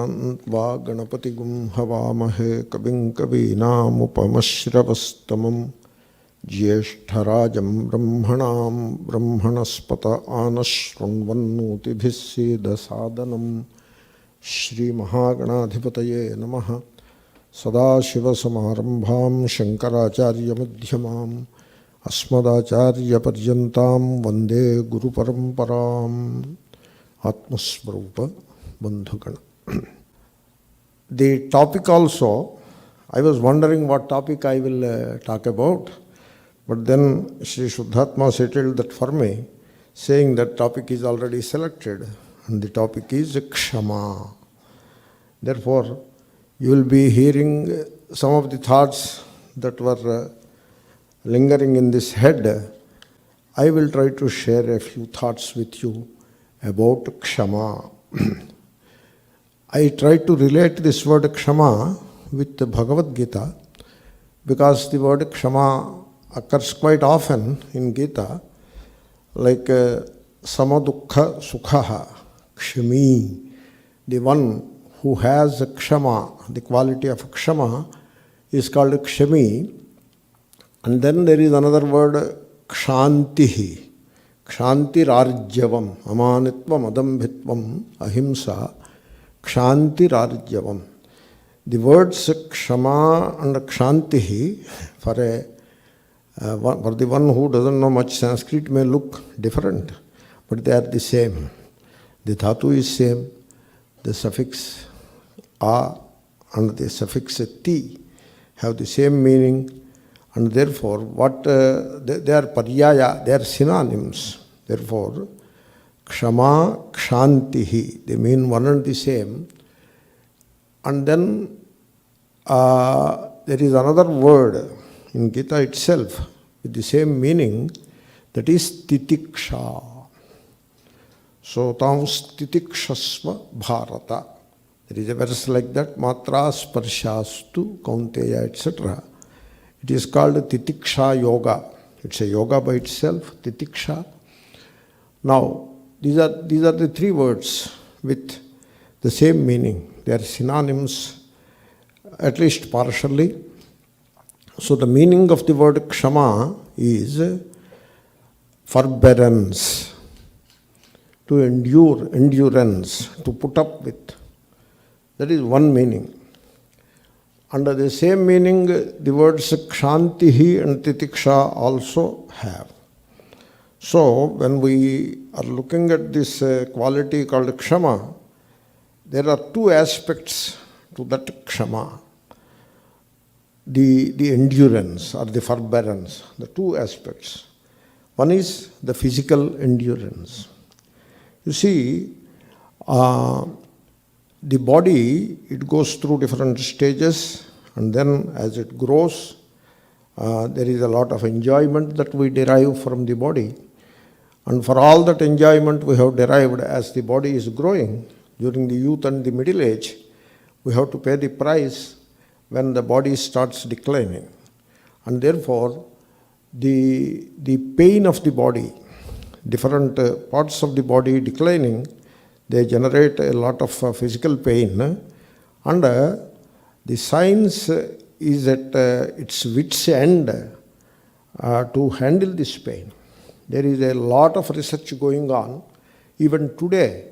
गणान्वा गणपतिगुं हवामहे कविं कवीनामुपमश्रवस्तमं ज्येष्ठराजं ब्रह्मणां ब्रह्मणस्पत आनशृण्वन्नोतिभिः सीदसादनं श्रीमहागणाधिपतये नमः। सदाशिवसमारम्भां शङ्कराचार्यमध्यमाम् अस्मदाचार्यपर्यन्तां वन्दे गुरुपरम्पराम्। आत्मस्वरूप बंधुगण. The topic also, I was wondering what topic I will talk about, but then Sri Shuddhatma settled that for me, saying that topic is already selected, and the topic is Kshama. Therefore, you will be hearing some of the thoughts that were lingering in this head. I will try to share a few thoughts with you about Kshama. I try to relate this word Kshama with the Bhagavad Gita because the word Kshama occurs quite often in Gita, like Samadukha Sukhaha, Kshami. The one who has Kshama, the quality of Kshama, is called Kshami. And then there is another word Kshantihi. Kshantirarjavam, amanitvam, adambhitvam, ahimsa, kshantirarjavam. The words kshama and kshantihi, for the one who doesn't know much Sanskrit, may look different, but they are the same. The dhatu is same, the suffix a and the suffix ti have the same meaning, and therefore they are paryaya, they are synonyms. Therefore, kshama, kshantihi, they mean one and the same. And then there is another word in Gita itself with the same meaning, that is titiksha. So, tam titikshasva bharata. There is a verse like that, matra sparshastu kaunteya, etc. It is called titiksha yoga. It's a yoga by itself, titiksha. Now, these are the three words with the same meaning. They are synonyms, at least partially. So the meaning of the word kshama is forbearance, to endure, endurance, to put up with. That is one meaning. Under the same meaning, the words kshantihi and titiksha also have. So, when we are looking at this quality called kshama, there are two aspects to that kshama. The endurance or the forbearance, the two aspects. One is the physical endurance. You see, the body, it goes through different stages, and then as it grows, there is a lot of enjoyment that we derive from the body. And for all that enjoyment we have derived as the body is growing, during the youth and the middle age, we have to pay the price when the body starts declining. And therefore, the pain of the body, different parts of the body declining, they generate a lot of physical pain. And the science is at its wit's end to handle this pain. There is a lot of research going on, even today,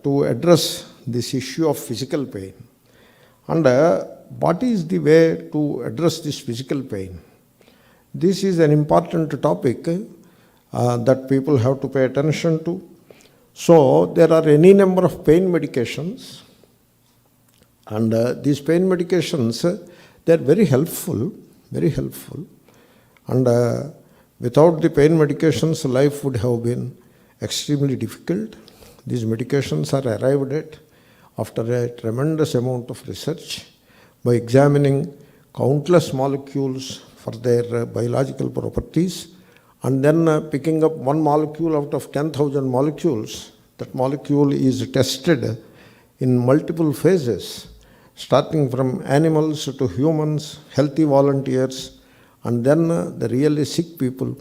to address this issue of physical pain. And what is the way to address this physical pain? This is an important topic that people have to pay attention to. So, there are any number of pain medications, and these pain medications, they are very helpful, and without the pain medications, life would have been extremely difficult. These medications are arrived at after a tremendous amount of research by examining countless molecules for their biological properties, and then picking up one molecule out of 10,000 molecules. That molecule is tested in multiple phases, starting from animals to humans, healthy volunteers, and then the really sick people.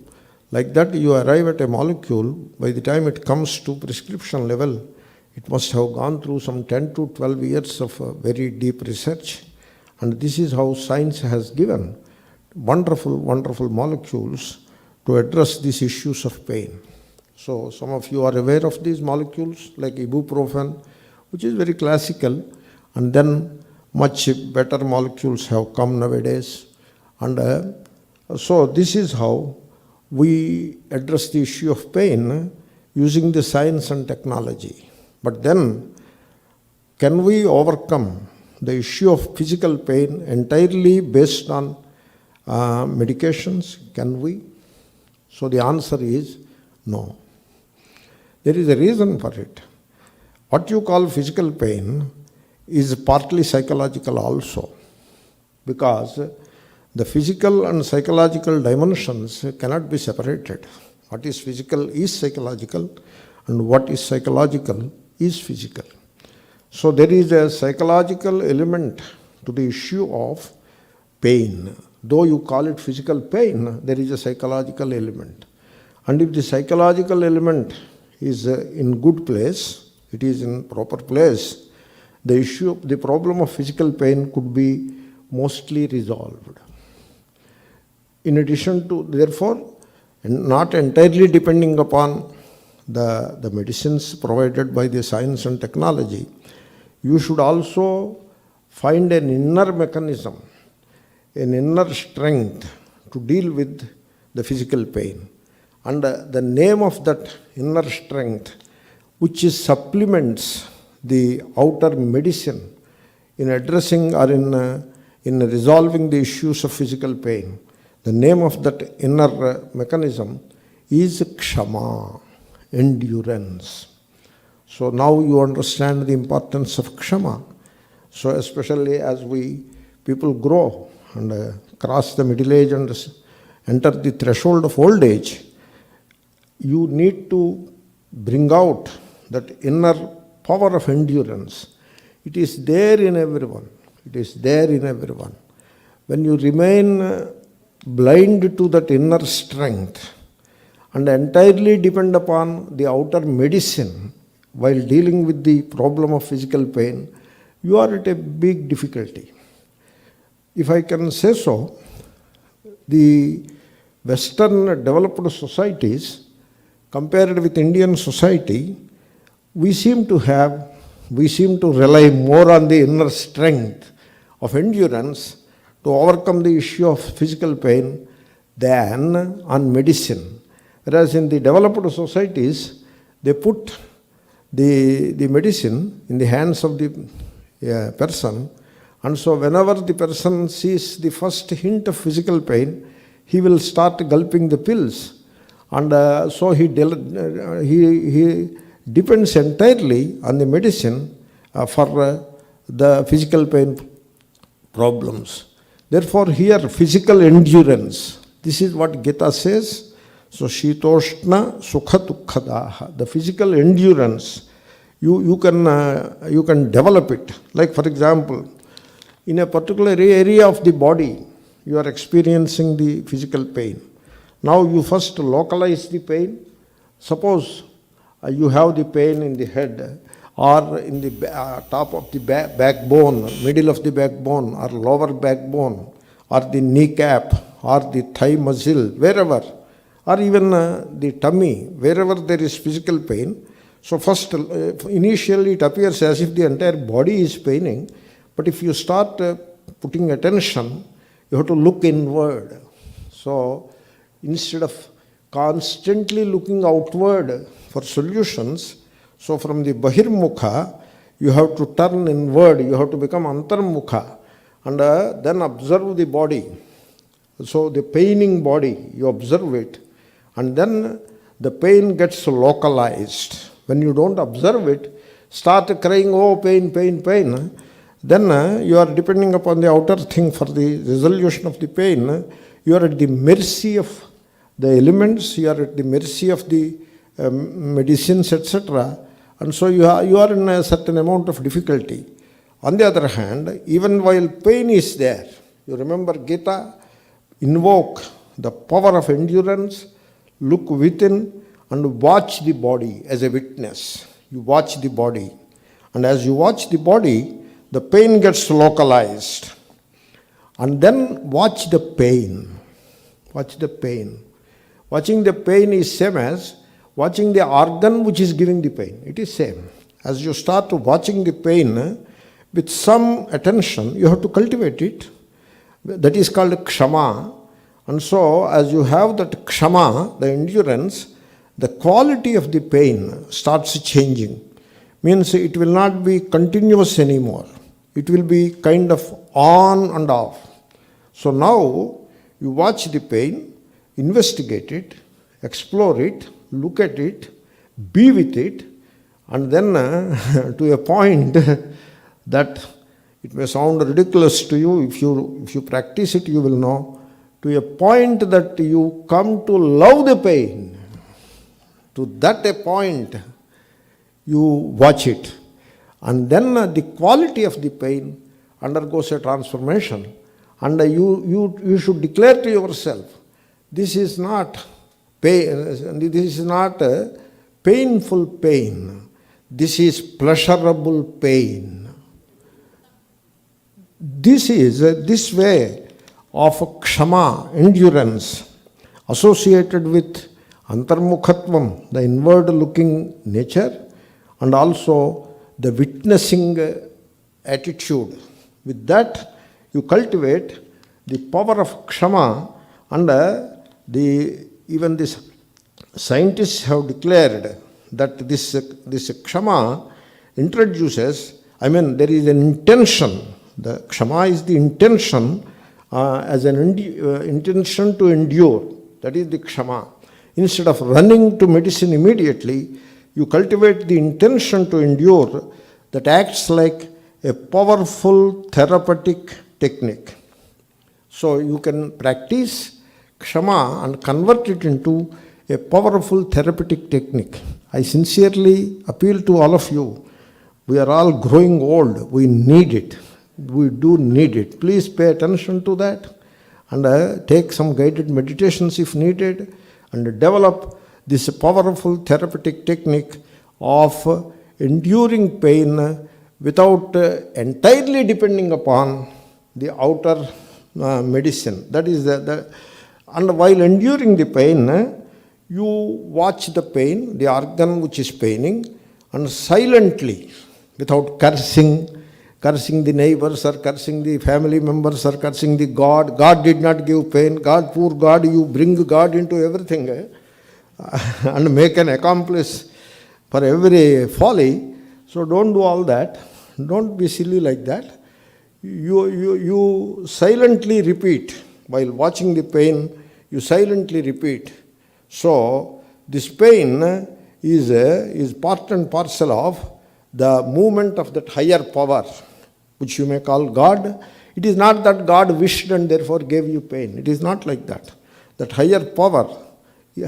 Like that, you arrive at a molecule. By the time it comes to prescription level, It must have gone through some 10 to 12 years of very deep research. And this is how science has given wonderful, wonderful molecules to address these issues of pain. So some of you are aware of these molecules like ibuprofen, which is very classical, and then much better molecules have come nowadays. And so this is how we address the issue of pain using the science and technology. But then, can we overcome the issue of physical pain entirely based on medications? Can we? So the answer is no. There is a reason for it. What you call physical pain is partly psychological also, because the physical and psychological dimensions cannot be separated. What is physical is psychological, and what is psychological is physical. So there is a psychological element to the issue of pain. Though you call it physical pain, there is a psychological element. And if the psychological element is in good place, it is in proper place, the problem of physical pain could be mostly resolved. In addition to, therefore, not entirely depending upon the medicines provided by the science and technology, you should also find an inner mechanism, an inner strength to deal with the physical pain. And the name of that inner strength, which is supplements the outer medicine in addressing or in resolving the issues of physical pain, the name of that inner mechanism is Kshama, endurance. So now you understand the importance of Kshama. So especially as people grow and cross the middle age and enter the threshold of old age, you need to bring out that inner power of endurance. It is there in everyone. It is there in everyone. When you remain blind to that inner strength and entirely depend upon the outer medicine while dealing with the problem of physical pain, you are at a big difficulty. If I can say so, the Western developed societies, compared with Indian society, we seem to rely more on the inner strength of endurance to overcome the issue of physical pain than on medicine. Whereas in the developed societies, they put the medicine in the hands of the person, and so whenever the person sees the first hint of physical pain, he will start gulping the pills. And so he depends entirely on the medicine for the physical pain problems. Therefore, here physical endurance, this is what Gita says. So, Shitoshna Sukha Dukkhadaha, the physical endurance, you can develop it. Like for example, in a particular area of the body, you are experiencing the physical pain. Now you first localize the pain. Suppose you have the pain in the head or in the top of the backbone, middle of the backbone or lower backbone or the kneecap or the thigh muscle, wherever, or even the tummy, wherever there is physical pain. So first, initially it appears as if the entire body is paining, but if you start putting attention, you have to look inward. So instead of constantly looking outward for solutions, so from the Bahirmukha, you have to turn inward, you have to become Antarmukha, and then observe the body. So the paining body, you observe it, and then the pain gets localized. When you don't observe it, start crying, oh pain, pain, pain, then you are depending upon the outer thing for the resolution of the pain. You are at the mercy of the elements, you are at the mercy of the medicines, etc. And so you are in a certain amount of difficulty. On the other hand, even while pain is there, you remember Gita, invoke the power of endurance, look within and watch the body as a witness. you watch the body. And as you watch the body, the pain gets localized. And then watch the pain. Watch the pain. Watching the pain is same as watching the organ which is giving the pain. It is same. As you start watching the pain with some attention, you have to cultivate it. That is called kshama. And so, as you have that kshama, the endurance, the quality of the pain starts changing. Means it will not be continuous anymore. It will be kind of on and off. So now, you watch the pain, investigate it, explore it, look at it, be with it, and then to a point that it may sound ridiculous to you. If you practice it, you will know. To a point that you come to love the pain. To that a point, you watch it. And then the quality of the pain undergoes a transformation. And you should declare to yourself, this is not pain, this is not a painful pain. This is pleasurable pain. This way of kshama, endurance, associated with antarmukhatvam, the inward-looking nature, and also the witnessing attitude. With that, you cultivate the power of kshama, and even this scientists have declared that this kshama introduces, there is an intention. The kshama is the intention as an intention to endure. That is the kshama. Instead of running to medicine immediately, you cultivate the intention to endure that acts like a powerful therapeutic technique. So you can practice kshama and convert it into a powerful therapeutic technique. I sincerely appeal to all of you. We are all growing old. We need it. We do need it. Please pay attention to that and take some guided meditations if needed and develop this powerful therapeutic technique of enduring pain without entirely depending upon the outer medicine. That is and while enduring the pain, you watch the pain, the organ which is paining, and silently, without cursing the neighbors or cursing the family members or cursing the God. God did not give pain. God, poor God, you bring God into everything and make an accomplice for every folly. So don't do all that. Don't be silly like that. You silently repeat. While watching the pain, you silently repeat. So this pain is part and parcel of the movement of that higher power, which you may call God. It is not that God wished and therefore gave you pain. It is not like that. That higher power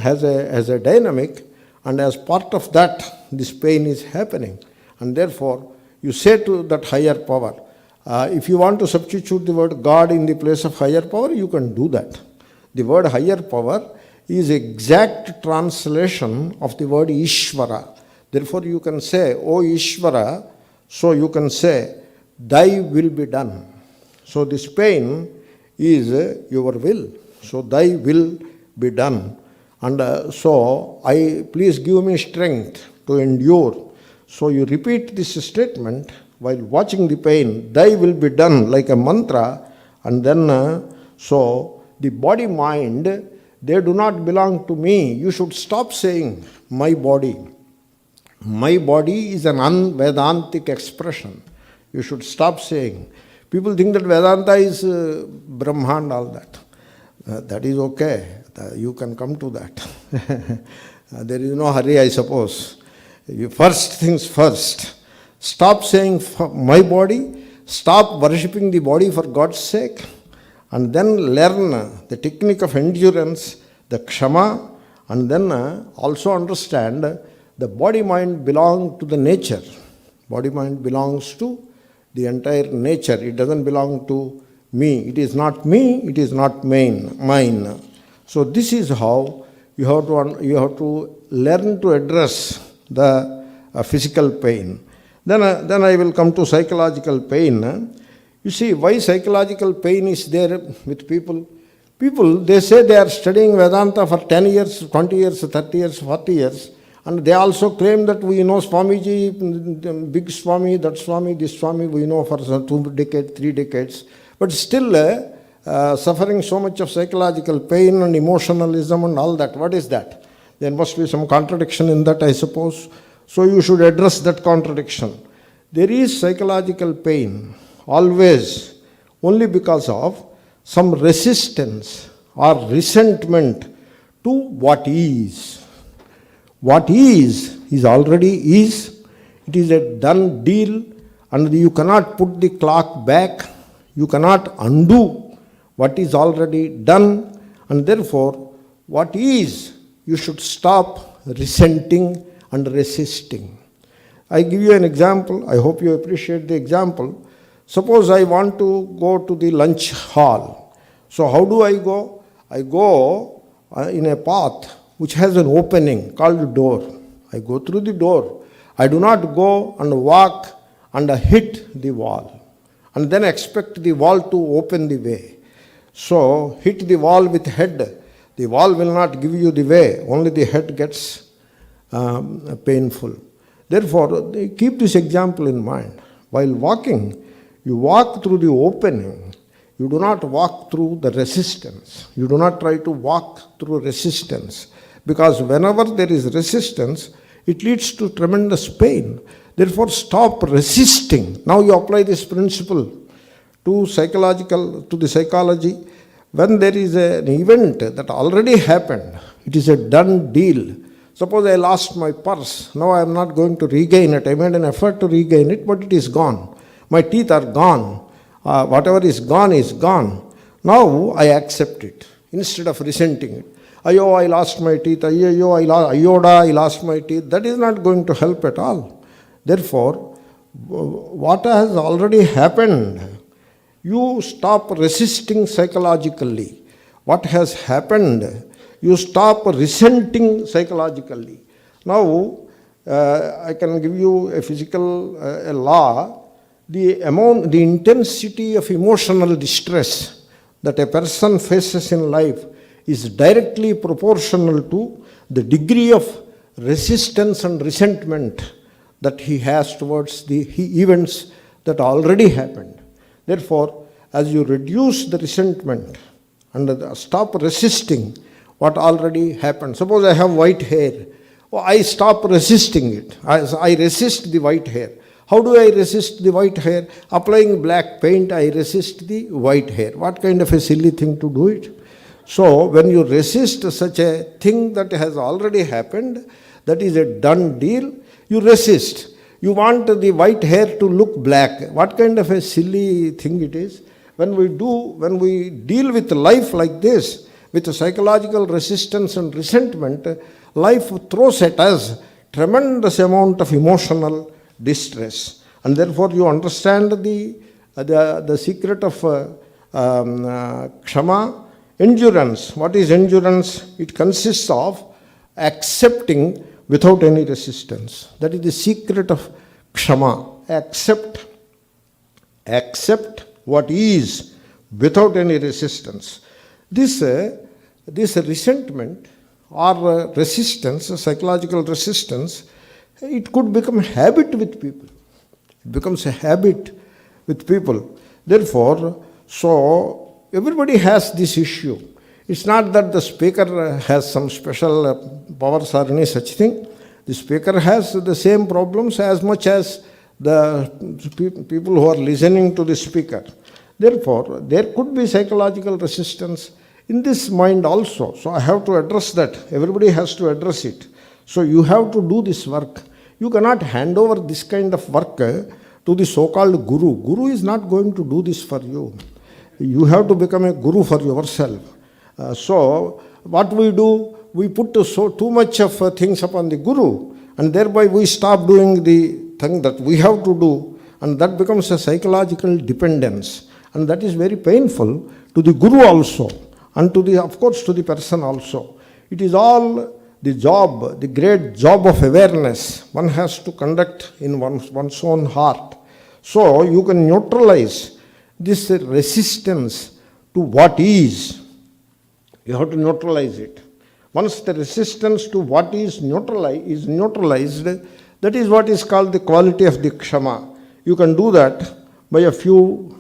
has a dynamic, and as part of that, this pain is happening. And therefore, you say to that higher power, if you want to substitute the word God in the place of higher power, you can do that. The word higher power is exact translation of the word Ishvara. Therefore, you can say, O Ishvara, so you can say, thy will be done. So this pain is your will. So thy will be done. And so please give me strength to endure. So you repeat this statement while watching the pain, thy will be done, like a mantra. And then, so the body mind, they do not belong to me. You should stop saying my body. My body is an un-Vedantic expression. You should stop saying. People think that Vedanta is Brahma and all that. That is okay. You can come to that. There is no hurry, I suppose. First things first. Stop saying my body. Stop worshipping the body for God's sake. And then learn the technique of endurance, the kshama, and then also understand the body-mind belong to the nature. Body-mind belongs to the entire nature. It doesn't belong to me. It is not me. It is not mine. So this is how you have to learn to address the physical pain. Then I will come to psychological pain. You see, why psychological pain is there with people? People, they say they are studying Vedanta for 10 years, 20 years, 30 years, 40 years, and they also claim that we know Swamiji, big Swami, that Swami, this Swami, we know for 2 decades, 3 decades, but still suffering so much of psychological pain and emotionalism and all that. What is that? There must be some contradiction in that, I suppose. So you should address that contradiction. There is psychological pain always only because of some resistance or resentment to what is. What is already is. It is a done deal, and you cannot put the clock back. You cannot undo what is already done, and therefore what is, you should stop resenting and resisting. I give you an example. I hope you appreciate the example. Suppose I want to go to the lunch hall. So how do I go? I go in a path which has an opening called door. I go through the door. I do not go and walk and hit the wall and then expect the wall to open the way. So hit the wall with head. The wall will not give you the way. Only the head gets painful. Therefore, keep this example in mind. While walking, you walk through the opening. You do not walk through the resistance. You do not try to walk through resistance. Because whenever there is resistance, it leads to tremendous pain. Therefore, stop resisting. Now you apply this principle to the psychology. When there is an event that already happened, it is a done deal. Suppose I lost my purse. Now I am not going to regain it. I made an effort to regain it, but it is gone. My teeth are gone. Whatever is gone. Now I accept it instead of resenting it. Ayo, I lost my teeth. Ayoda, I lost my teeth. That is not going to help at all. Therefore, what has already happened, you stop resisting psychologically. What has happened, you stop resenting psychologically. Now, I can give you a physical law. The intensity of emotional distress that a person faces in life is directly proportional to the degree of resistance and resentment that he has towards the events that already happened. Therefore, as you reduce the resentment and stop resisting what already happened. Suppose I have white hair. I stop resisting it. I resist the white hair. How do I resist the white hair? Applying black paint, I resist the white hair. What kind of a silly thing to do it? So, when you resist such a thing that has already happened, that is a done deal, you resist. You want the white hair to look black. What kind of a silly thing it is? When we deal with life like this, with psychological resistance and resentment, life throws at us tremendous amount of emotional distress. And therefore you understand the secret of kshama, endurance. What is endurance? It consists of accepting without any resistance. That is the secret of kshama. Accept what is without any resistance. This resentment or resistance, psychological resistance, it could become a habit with people. It becomes a habit with people. Therefore, so everybody has this issue. It's not that the speaker has some special powers or any such thing. The speaker has the same problems as much as the people who are listening to the speaker. Therefore, there could be psychological resistance in this mind also. So I have to address that. Everybody has to address it. So you have to do this work. You cannot hand over this kind of work to the so-called guru. Guru is not going to do this for you. You have to become a guru for yourself. So what we do, we put too much of things upon the guru, and thereby we stop doing the thing that we have to do, and that becomes a psychological dependence, and that is very painful to the guru also, and of course to the person also. It is all the great job of awareness one has to conduct in one's own heart. So you can neutralize this resistance to what is. You have to neutralize it. Once the resistance to what is neutralized, that is what is called the quality of the Kshama. You can do that by a few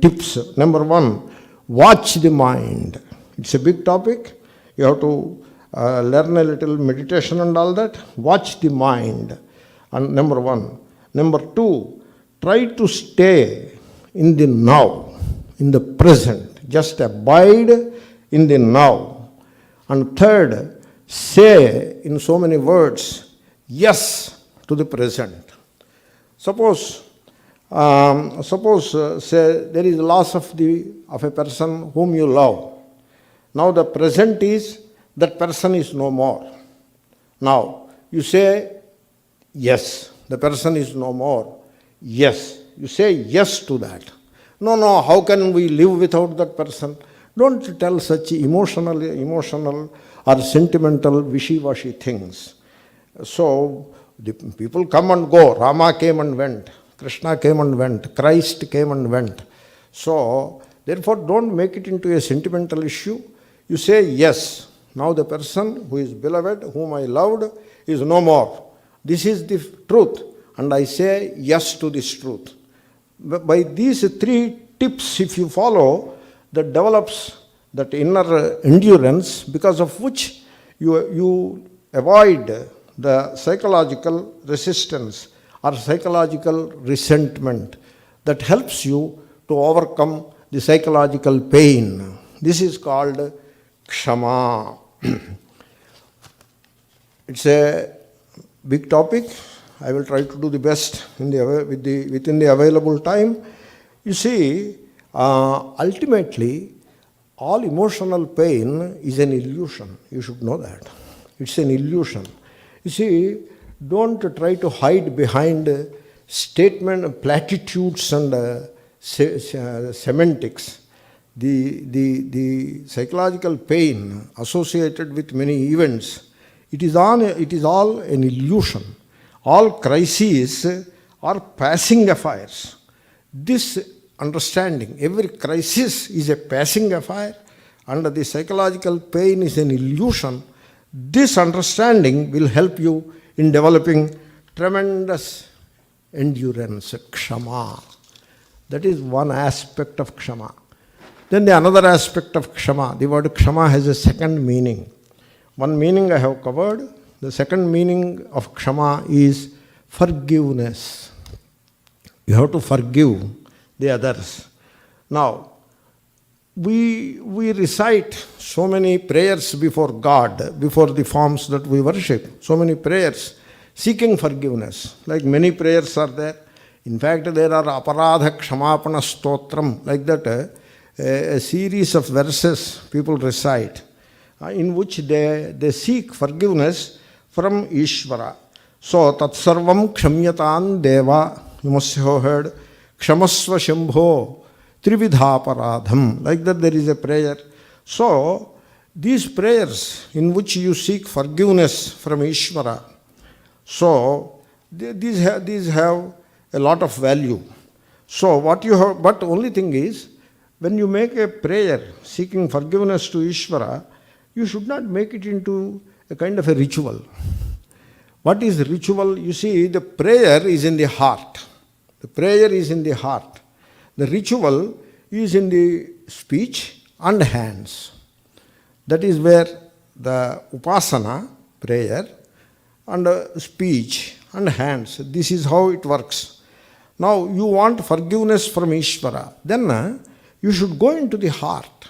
tips. Number one, watch the mind. It's a big topic. You have to learn a little meditation and all that. Watch the mind. And number one. Number two, try to stay in the now, in the present. Just abide in the now. And third, say in so many words, yes to the present. Suppose say there is loss of a person whom you love. Now the present is that person is no more. Now you say yes, the person is no more. Yes, you say yes to that. No, how can we live without that person? Don't tell such emotional or sentimental wishy-washy things. So the people come and go. Rama came and went. Krishna came and went. Christ came and went. So therefore don't make it into a sentimental issue. You say yes. Now the person who is beloved, whom I loved, is no more. This is the truth. And I say yes to this truth. By these three tips, if you follow, that develops that inner endurance, because of which you avoid the psychological resistance or psychological resentment that helps you to overcome the psychological pain. This is called Kshama. It's a big topic. I will try to do the best within the available time. You see, ultimately, all emotional pain is an illusion. You should know that. It's an illusion. You see, don't try to hide behind statement, platitudes and semantics. The psychological pain associated with many events, it is all an illusion. All crises are passing affairs. This understanding, every crisis is a passing affair, and the psychological pain is an illusion. This understanding will help you in developing tremendous endurance, Kshama. That is one aspect of Kshama. Then the another aspect of Kshama, the word Kshama has a second meaning. One meaning I have covered. The second meaning of Kshama is forgiveness. You have to forgive the others. Now, we recite so many prayers before God, before the forms that we worship, so many prayers seeking forgiveness. Like many prayers are there. In fact, there are aparadha kshamapana stotram, like that, a series of verses people recite, in which they seek forgiveness from Ishvara. So, tatsarvam kshamyataan deva, you must have heard, kshamasva shambho, trividhaparadham. Like that there is a prayer. So, these prayers in which you seek forgiveness from Ishvara, so these have a lot of value. So, what you have, but only thing is, when you make a prayer seeking forgiveness to Ishvara, you should not make it into a kind of a ritual. What is ritual? You see, the prayer is in the heart. The prayer is in the heart. The ritual is in the speech and hands. That is where the upasana, prayer, and speech and hands, this is how it works. Now, you want forgiveness from Ishvara, then you should go into the heart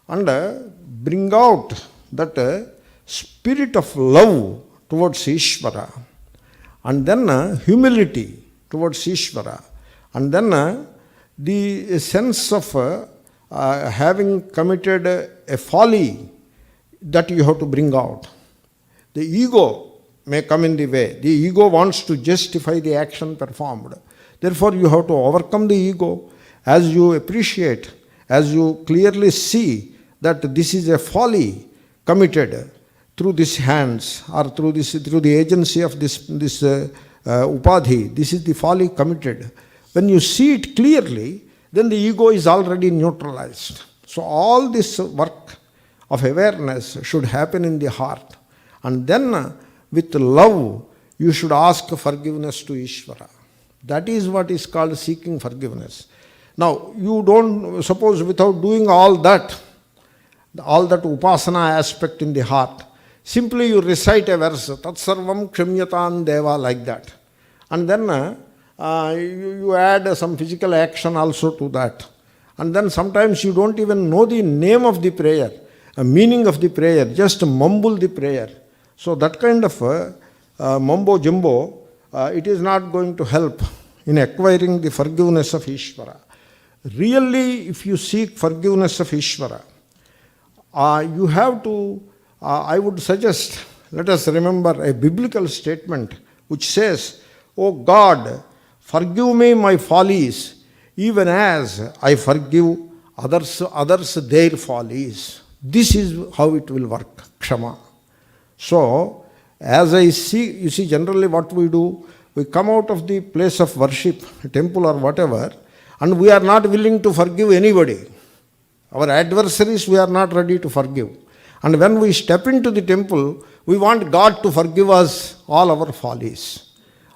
and bring out that spirit of love towards Ishvara, and then humility towards Ishvara, and then the sense of having committed a folly that you have to bring out. The ego may come in the way. The ego wants to justify the action performed. Therefore, you have to overcome the ego as you appreciate, as you clearly see that this is a folly committed, through these hands or through the agency of this upadhi. This is the folly committed. When you see it clearly, then the ego is already neutralized. So all this work of awareness should happen in the heart. And then with love, you should ask forgiveness to Ishvara. That is what is called seeking forgiveness. Now, you don't, suppose without doing all that upasana aspect in the heart, simply you recite a verse, Tat Sarvam Kshimyatam Deva, like that. And then you add some physical action also to that. And then sometimes you don't even know the name of the prayer, meaning of the prayer, just mumble the prayer. So that kind of mumbo jumbo, it is not going to help in acquiring the forgiveness of Ishvara. Really, if you seek forgiveness of Ishvara, you have to, I would suggest, let us remember a biblical statement which says, "O God, forgive me my follies, even as I forgive others their follies." This is how it will work, Kshama. So, as I see, you see, generally what we do, we come out of the place of worship, temple or whatever, and we are not willing to forgive anybody. Our adversaries we are not ready to forgive. And when we step into the temple, we want God to forgive us all our follies.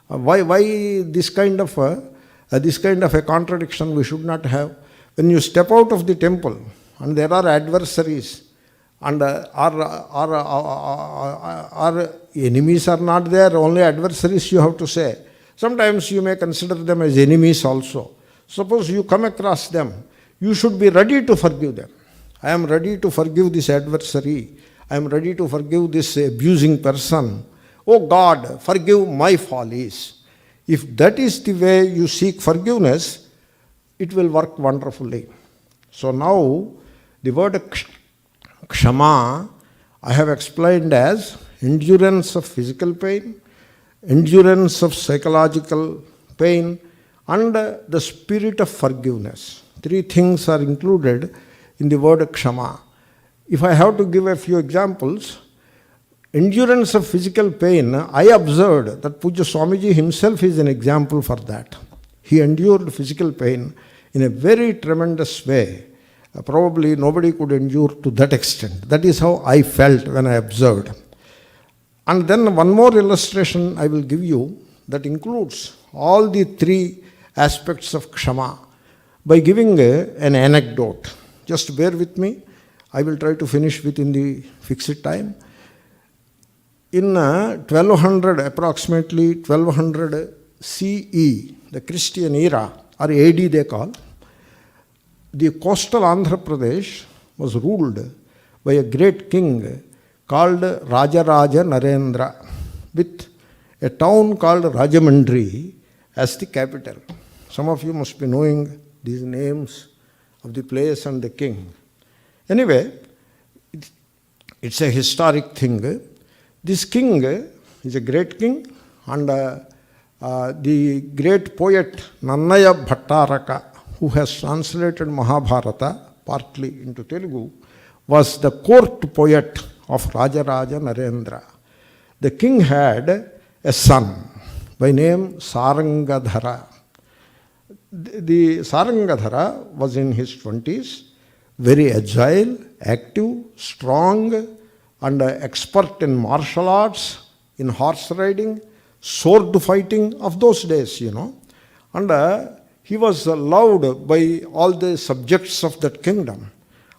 Why this kind of a contradiction we should not have? When you step out of the temple and there are adversaries and our enemies are not there, only adversaries you have to say. Sometimes you may consider them as enemies also. Suppose you come across them, you should be ready to forgive them. I am ready to forgive this adversary. I am ready to forgive this abusing person. Oh God, forgive my follies. If that is the way you seek forgiveness, it will work wonderfully. So now, the word Kshama, I have explained as endurance of physical pain, endurance of psychological pain, and the spirit of forgiveness. Three things are included in the word Kshama. If I have to give a few examples, endurance of physical pain, I observed that Pujya Swamiji himself is an example for that. He endured physical pain in a very tremendous way. Probably nobody could endure to that extent. That is how I felt when I observed. And then one more illustration I will give you that includes all the three aspects of Kshama by giving an anecdote. Just bear with me. I will try to finish within the fixed time. In 1200, approximately 1200 CE, the Christian era, or AD they call, the coastal Andhra Pradesh was ruled by a great king called Rajaraja Narendra, with a town called Rajamandri as the capital. Some of you must be knowing these names of the place and the king. Anyway, it's a historic thing. This king is a great king, and the great poet Nannaya Bhattaraka, who has translated Mahabharata partly into Telugu, was the court poet of Rajaraja Narendra. The king had a son by name Sarangadhara. The Sarangadhara was in his 20s, very agile, active, strong, and expert in martial arts, in horse riding, sword fighting of those days, And he was loved by all the subjects of that kingdom.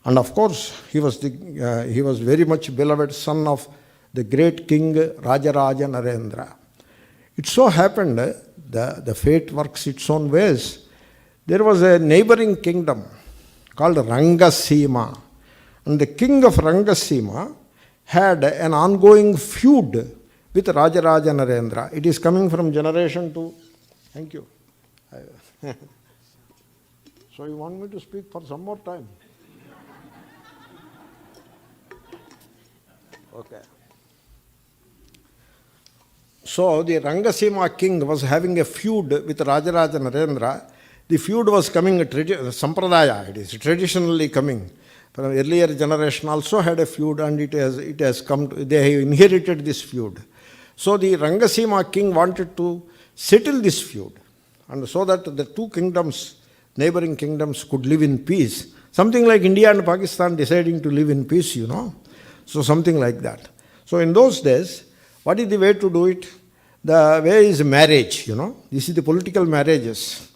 And of course, he was very much beloved son of the great king Rajaraja Narendra. It so happened, the fate works its own ways. There was a neighboring kingdom called Rangasima. And the king of Rangasima had an ongoing feud with Rajaraja Narendra. It is coming from generation to... Thank you. So you want me to speak for some more time? Okay. So the Rangasima king was having a feud with Rajaraja Narendra. The feud was coming, Sampradaya, it is traditionally coming, from earlier generation also had a feud, and it has come to, they have inherited this feud. So the Rangasima king wanted to settle this feud, and so that the two kingdoms, neighboring kingdoms, could live in peace. Something like India and Pakistan deciding to live in peace, So something like that. So in those days, what is the way to do it? The way is marriage, This is the political marriages.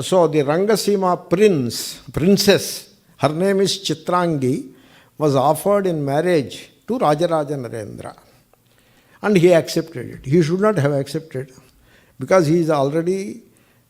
So the Rangasima princess, her name is Chitrangi, was offered in marriage to Rajaraja Narendra. And he accepted it. He should not have accepted, because he is already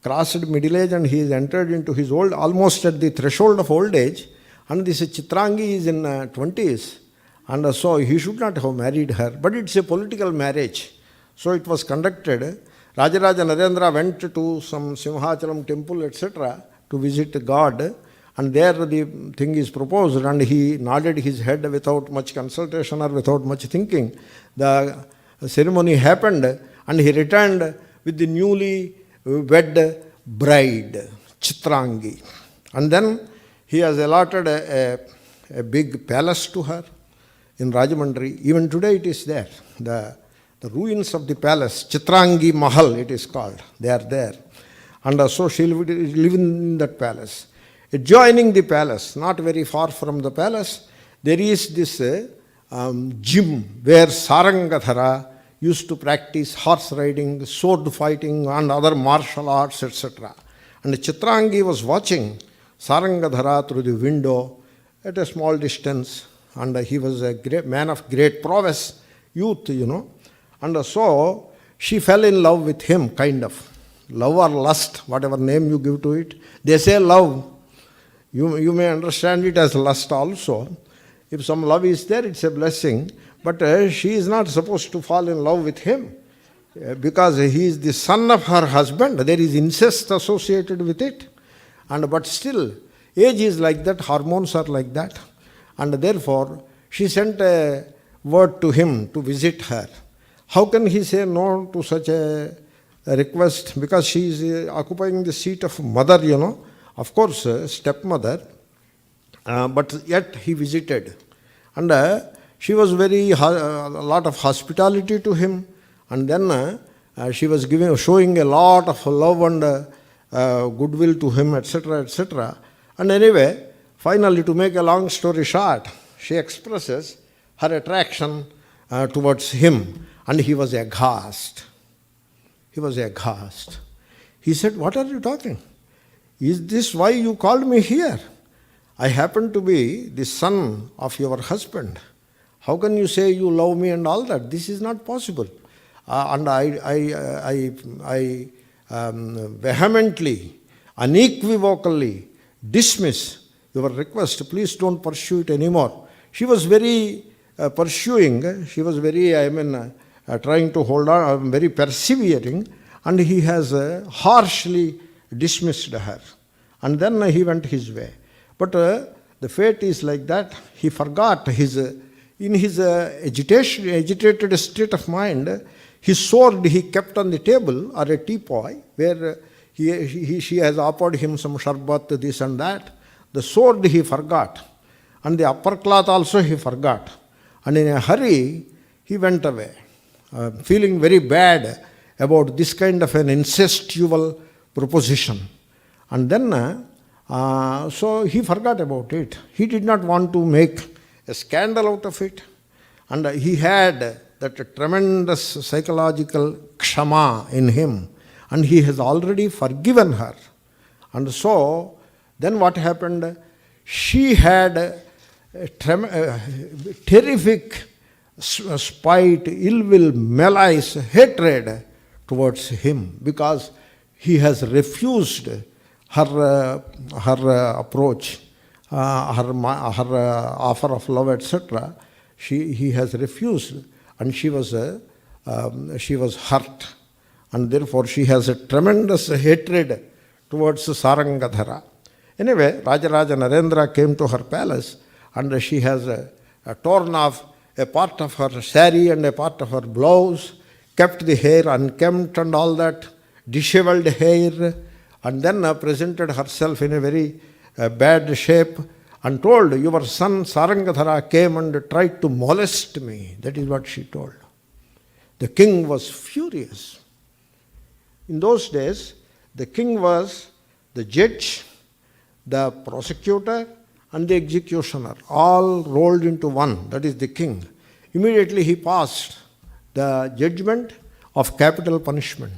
crossed middle age and he is entered into his almost at the threshold of old age, and this Chitrangi is in 20s, and so he should not have married her. But it's a political marriage. So it was conducted. Rajaraja Narendra went to some Simhachalam temple, etc., to visit God, and there the thing is proposed, and he nodded his head without much consultation or without much thinking. The ceremony happened, and he returned with the newly wed bride, Chitrangi. And then he has allotted a big palace to her in Rajamandri. Even today it is there. The ruins of the palace, Chitrangi Mahal it is called, they are there. And so she will live in that palace. Adjoining the palace, not very far from the palace, there is this gym where Sarangadhara used to practice horse riding, sword fighting, and other martial arts, etc. And Chitrangi was watching Sarangadhara through the window at a small distance, and he was a great man of great prowess, youth, And so she fell in love with him, kind of. Love or lust, whatever name you give to it. They say love. You may understand it as lust also. If some love is there, it's a blessing. But she is not supposed to fall in love with him, because he is the son of her husband. There is incest associated with it. But still, age is like that, hormones are like that. And therefore, she sent a word to him to visit her. How can he say no to such a request? Because she is occupying the seat of mother, Of course, stepmother. But yet he visited. And she was a lot of hospitality to him. And then she was showing a lot of love and goodwill to him, etc., etc. And anyway, finally, to make a long story short, she expresses her attraction towards him. And he was aghast. He was aghast. He said, "What are you talking? Is this why you called me here? I happen to be the son of your husband. How can you say you love me and all that? This is not possible." And I vehemently, unequivocally dismiss your request. Please don't pursue it anymore. She was very pursuing. She was very, trying to hold on, very persevering. And he has harshly dismissed her. And then he went his way. But the fate is like that. He forgot in his agitated state of mind, his sword he kept on the table or a teapot where she has offered him some sharbat, this and that. The sword he forgot. And the upper cloth also he forgot. And in a hurry, he went away, feeling very bad about this kind of an incestual proposition. And then, so he forgot about it. He did not want to make a scandal out of it. And he had that tremendous psychological kshama in him. And he has already forgiven her. And so, then what happened? She had a terrific spite, ill will, malice, hatred towards him, because he has refused her approach, her offer of love, etc. He has refused, and she was hurt, and therefore she has a tremendous hatred towards Sarangadhara. Anyway, Rajaraja Narendra came to her palace, and she has torn off a part of her sari and a part of her blouse, kept the hair unkempt and all that, disheveled hair, and then presented herself in a very bad shape, and told, your son Sarangadhara came and tried to molest me. That is what she told. The king was furious. In those days, the king was the judge, the prosecutor, and the executioner, all rolled into one. That is the king. Immediately he passed the judgment of capital punishment.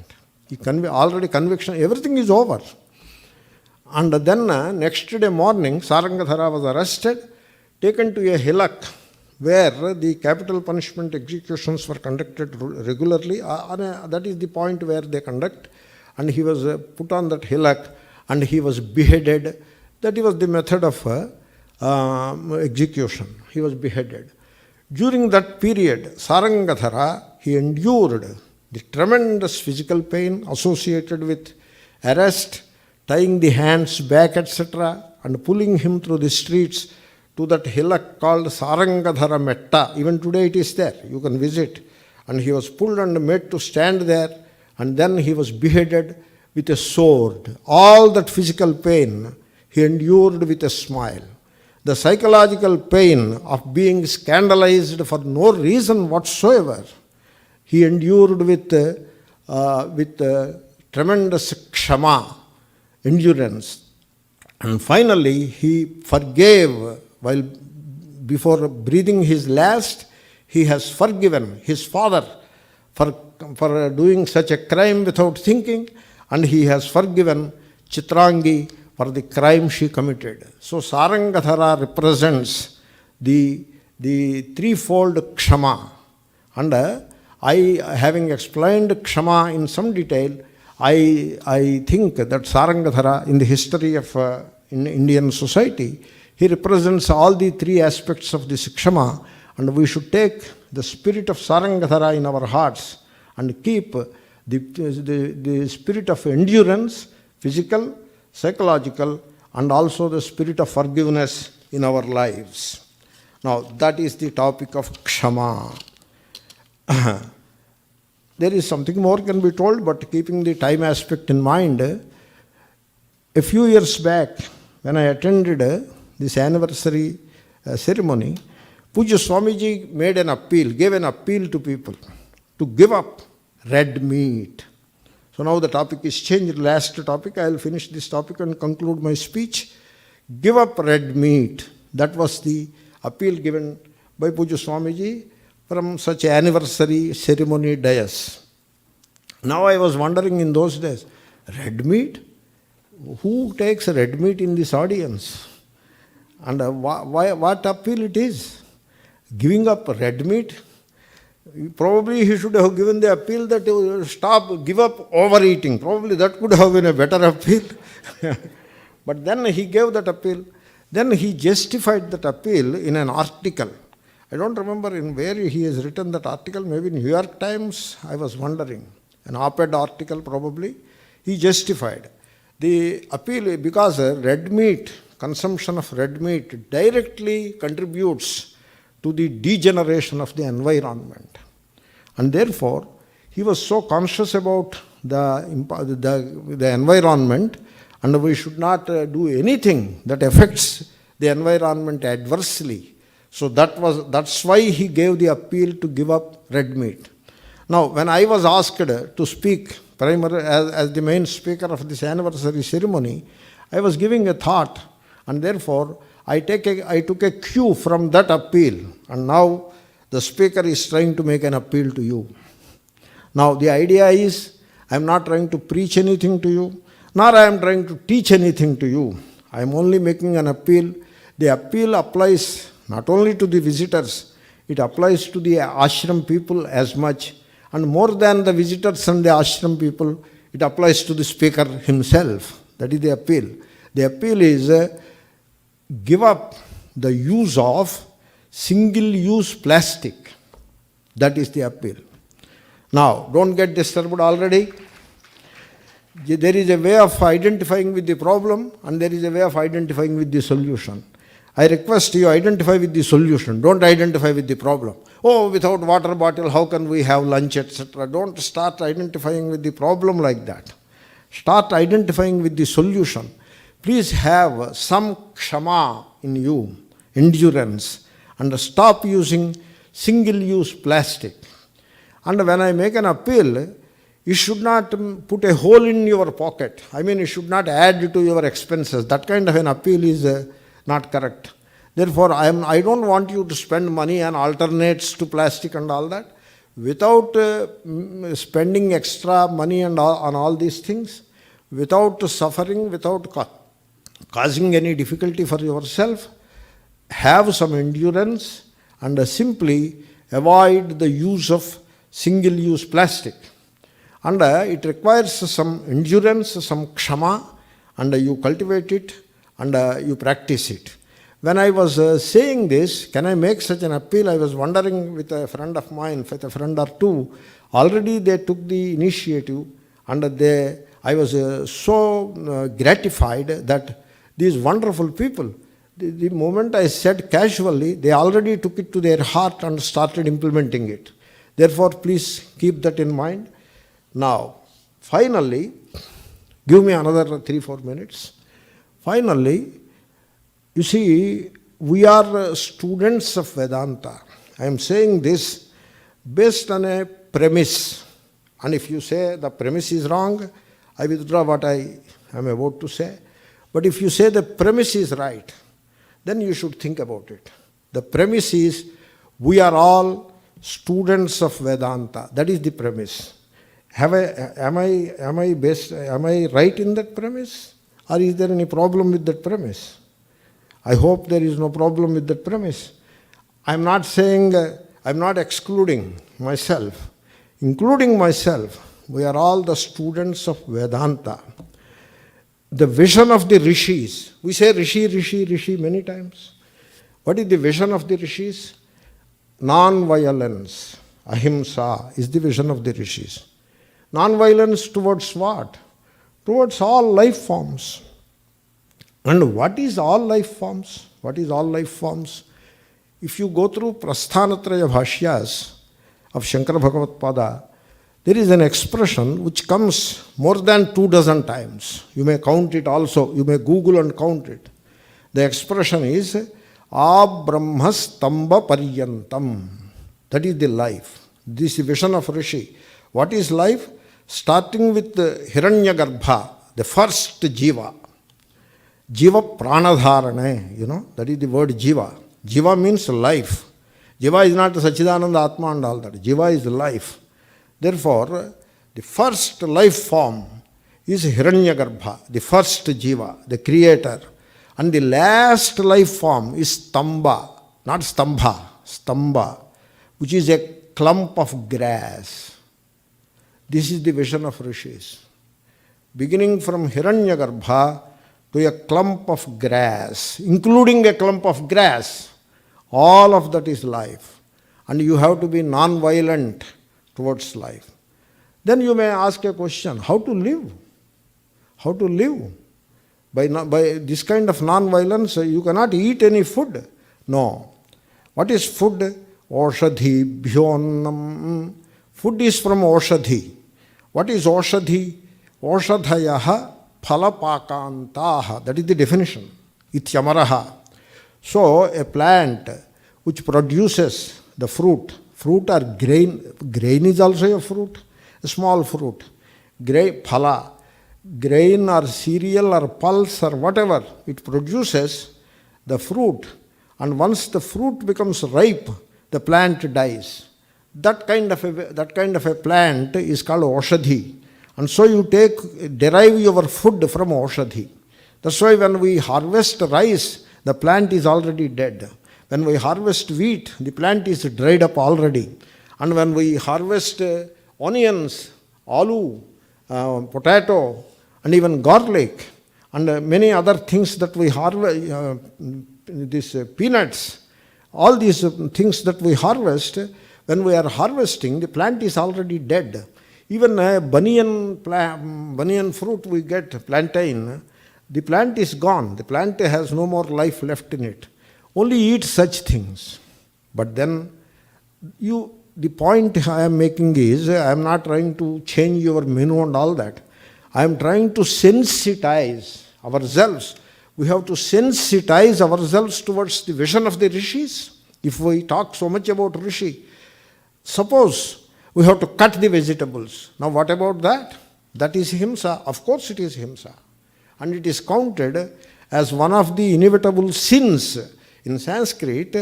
Already conviction, everything is over. And then next day morning, Sarangadhara was arrested, taken to a hillock where the capital punishment executions were conducted regularly. That is the point where they conduct. And he was put on that hillock and he was beheaded. That was the method of execution. He was beheaded. During that period, Sarangadhara, he endured the tremendous physical pain associated with arrest, tying the hands back, etc., and pulling him through the streets to that hillock called Sarangadhara Metta. Even today it is there. You can visit. And he was pulled and made to stand there, and then he was beheaded with a sword. All that physical pain he endured with a smile. The psychological pain of being scandalized for no reason whatsoever, he endured with tremendous kshama, endurance. And finally, he forgave. While before breathing his last, he has forgiven his father for doing such a crime without thinking, and he has forgiven Chitrangi for the crime she committed. So Sarangadhara represents the threefold kshama. And having explained kshama in some detail, I think that Sarangadhara, in the history of in Indian society, he represents all the three aspects of this kshama, and we should take the spirit of Sarangadhara in our hearts and keep the spirit of endurance, physical, psychological, and also the spirit of forgiveness in our lives. Now, that is the topic of kshama. There is something more can be told, but keeping the time aspect in mind, a few years back, when I attended this anniversary ceremony, Pujya Swamiji made an appeal, gave an appeal to people to give up red meat. So now the topic is changed. Last topic, I will finish this topic and conclude my speech. Give up red meat. That was the appeal given by Pujya Swamiji from such anniversary ceremony dais. Now I was wondering in those days, red meat? Who takes red meat in this audience? And what appeal it is? Giving up red meat? Probably he should have given the appeal that give up overeating. Probably that could have been a better appeal. But then he gave that appeal. Then he justified that appeal in an article. I don't remember in where he has written that article, maybe New York Times, I was wondering. An op-ed article probably. He justified the appeal because red meat, consumption of red meat directly contributes to the degeneration of the environment. And therefore, he was so conscious about the environment, and we should not do anything that affects the environment adversely. So that's why he gave the appeal to give up red meat. Now, when I was asked to speak as the main speaker of this anniversary ceremony, I was giving a thought, and therefore I took a cue from that appeal, and now the speaker is trying to make an appeal to you. Now the idea is, I am not trying to preach anything to you, nor I am trying to teach anything to you. I am only making an appeal. The appeal applies not only to the visitors, it applies to the ashram people as much, and more than the visitors and the ashram people, it applies to the speaker himself. That is the appeal. The appeal is, give up the use of single-use plastic. That is the appeal. Now, don't get disturbed already. There is a way of identifying with the problem, and there is a way of identifying with the solution. I request you identify with the solution. Don't identify with the problem. Oh, without water bottle, how can we have lunch, etc. Don't start identifying with the problem like that. Start identifying with the solution. please have some kshama in you, endurance, and stop using single-use plastic. And when I make an appeal, you should not put a hole in your pocket. I mean, you should not add to your expenses. That kind of an appeal is not correct. Therefore, I don't want you to spend money on alternates to plastic and all that. Without spending extra money and on all these things, without suffering, without causing any difficulty for yourself, have some endurance and simply avoid the use of single-use plastic. And it requires some endurance, some kshama, and you cultivate it and you practice it. When I was saying this, can I make such an appeal? I was wondering with a friend of mine, with a friend or two, already they took the initiative and I was so gratified that these wonderful people, the moment I said casually, they already took it to their heart and started implementing it. Therefore, please keep that in mind. Now, finally, give me another 3-4 minutes. Finally, you see, we are students of Vedanta. I am saying this based on a premise. And if you say the premise is wrong, I withdraw what I am about to say. But if you say the premise is right, then you should think about it. The premise is we are all students of Vedanta. That is the premise. Am I right in that premise? Or is there any problem with that premise? I hope there is no problem with that premise. I am not saying, I am not excluding myself. Including myself, we are all the students of Vedanta. The vision of the rishis, we say rishi many times. What is the vision of the rishis? Non-violence, ahimsa is the vision of the rishis. Non-violence towards what? Towards all life forms. And what is all life forms? What is all life forms? If you go through Prasthanatraya Bhashyas of Shankara Bhagavad Pada, there is an expression which comes more than 24 times. You may count it also. You may Google and count it. The expression is Abrahmastamba Paryantam. That is the life. This is the vision of Rishi. What is life? Starting with the Hiranyagarbha, the first Jiva. Jiva Pranadharane, that is the word Jiva. Jiva means life. Jiva is not Sachidananda Atma and all that. Jiva is life. Therefore, the first life form is Hiranyagarbha, the first Jiva, the creator. And the last life form is Stamba, not Stambha, Stamba, which is a clump of grass. This is the vision of rishis. Beginning from Hiranyagarbha to a clump of grass, including a clump of grass, all of that is life. And you have to be non-violent towards life. Then you may ask a question, how to live? How to live? By this kind of non-violence, you cannot eat any food. No. What is food? Oshadhi, bhyonnam. Food is from Oshadhi. What is Oshadhi? Oshadhayaha phalapakantaha. That is the definition. Ityamaraha. So, a plant which produces the fruit or grain is also a fruit, a small fruit. Phala, grain or cereal or pulse or whatever, it produces the fruit. And once the fruit becomes ripe, the plant dies. That kind of a plant is called Oshadhi. And so you derive your food from Oshadhi. That's why when we harvest rice, the plant is already dead. When we harvest wheat, the plant is dried up already. And when we harvest onions, aloo, potato, and even garlic, and many other things that we harvest, these peanuts, all these things that we harvest, when we are harvesting, the plant is already dead. Even a banyan fruit we get, plantain, the plant is gone. The plant has no more life left in it. Only eat such things. But then, the point I am making is, I am not trying to change your menu and all that. I am trying to sensitize ourselves. We have to sensitize ourselves towards the vision of the rishis. If we talk so much about rishi, suppose we have to cut the vegetables. Now what about that? That is himsa. Of course it is himsa. And it is counted as one of the inevitable sins. In Sanskrit,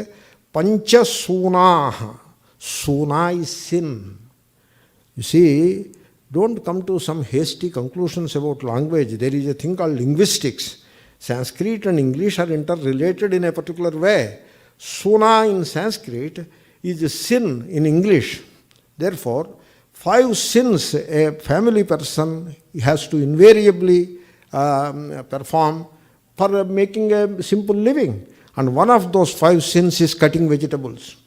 pancha sunaha. Suna is sin. You see, don't come to some hasty conclusions about language. There is a thing called linguistics. Sanskrit and English are interrelated in a particular way. Suna in Sanskrit is a sin in English. Therefore, 5 sins a family person has to invariably perform for making a simple living. And one of those 5 sins is cutting vegetables.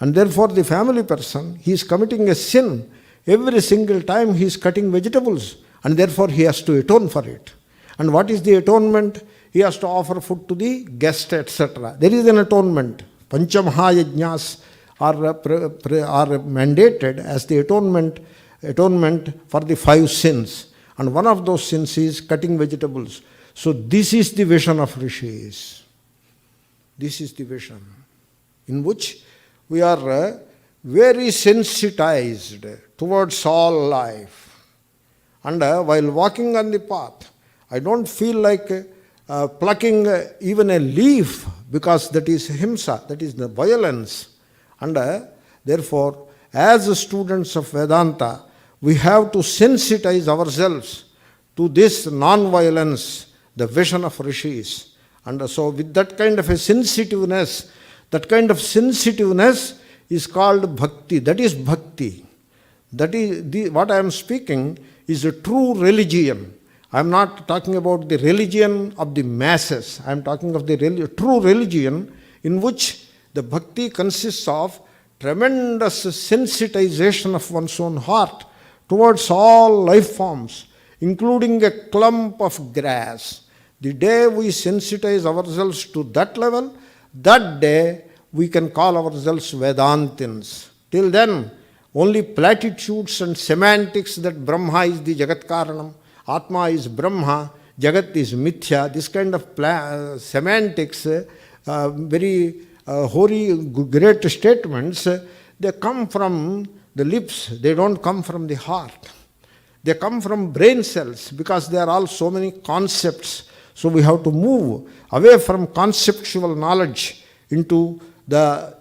And therefore the family person, he is committing a sin every single time he is cutting vegetables. And therefore he has to atone for it. And what is the atonement? He has to offer food to the guest, etc. There is an atonement. Panchamahayajnas are mandated as the atonement for the 5 sins. And one of those sins is cutting vegetables. So this is the vision of rishis. This is the vision in which we are very sensitized towards all life. And while walking on the path, I don't feel like plucking even a leaf, because that is himsa, that is the violence. And therefore, as students of Vedanta, we have to sensitize ourselves to this non-violence, the vision of rishis. And so with that kind of a sensitiveness, is called bhakti. That is bhakti. That is what I am speaking is a true religion. I am not talking about the religion of the masses. I am talking of the true religion in which the bhakti consists of tremendous sensitization of one's own heart towards all life forms, including a clump of grass. The day we sensitize ourselves to that level, that day we can call ourselves Vedantins. Till then, only platitudes and semantics that Brahma is the Jagat Karanam, Atma is Brahma, Jagat is Mithya, this kind of semantics, very hoary, great statements, they come from the lips, they don't come from the heart. They come from brain cells because there are all so many concepts. So we have to move away from conceptual knowledge into the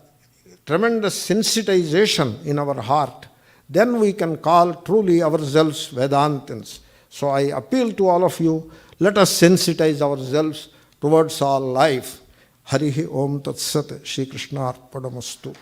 tremendous sensitization in our heart. Then we can call truly ourselves Vedantins. So I appeal to all of you, let us sensitize ourselves towards all life. Harihi Om Tat Sat, Shri Krishna Arpadamastu.